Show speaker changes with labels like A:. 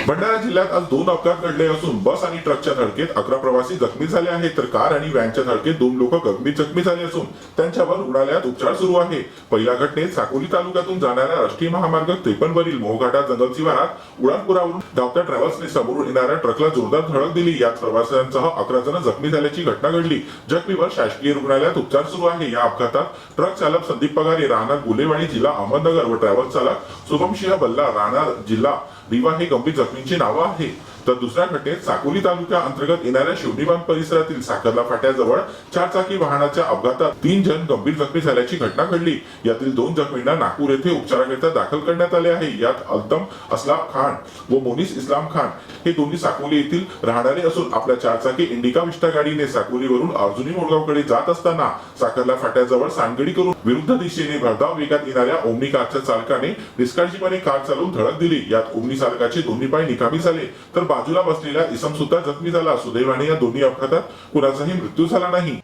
A: भंडारा जिल्ह्यात आज दोन अपघात घडले असून बस आणि ट्रकच्या धडकेत 11 प्रवासी जखमी झाले आहेत, तर कार आणि व्हॅनच्या धडकेत 2 लोक गंभीर जखमी झाले असून त्यांच्यावर रुग्णालयात उपचार सुरू आहे। पहिल्या घटनेत साकोली तालुक्यातून जाणाऱ्या राष्ट्रीय महामार्ग 53 वरील मोहघाटा जंगल शिवारात उडानपुरावरून धावत्या ट्रॅव्हल्सने समोरून येणाऱ्या ट्रकला जोरदार धडक दिली। यात प्रवाशांसह 11 जण जखमी झाल्याची घटना घडली। जखमीवर शासकीय रुग्णालयात उपचार सुरू आहे। या अपघातात ट्रक चालक संदीप पगारे राहणार गुलेवाडी जिल्हा अहमदनगर व ट्रॅव्हल्स चालक शुभमसिंह बल्ला राहणार जिल्हा रीवा हे गंभीर जखमींची नावं आहे। तर दुसऱ्या घटनेत साकोली तालुक्या अंतर्गत येणाऱ्या शिवनीबांध परिसरातील साखरला फाट्याजवळ 4 चाकी वाहनाच्या अपघातात 3 जण गंभीर जखमी झाल्याची घटना घडली। यातील 2 जखमींना नागपूर येथे उपचाराकरिता दाखल करण्यात आले आहे। यात अल्तम असलाम खान व मोनिस इस्लाम खान हे दोन्ही साकोली येथील राहणारे असून आपल्या 4 चाकी इंडिका विस्टा गाडीने साकोलीवरून अर्जुनी मोडगावकडे जात असताना साखरला फाट्याजवळ सांगडी करून विरुद्ध दिशेने भरधाव वेगात येणाऱ्या ओमनी कारच्या चालकाने निष्काळजीपणे कार चालवून धडक दिली। यात ओमनी चालकाचे दोन्ही पाय निकामी झाले, तर बाजूला बसलेला इसम सुद्धा जखमी झाला। सुदैवाने या दोन्ही अपघातात कुणाचाही मृत्यू झाला नाही।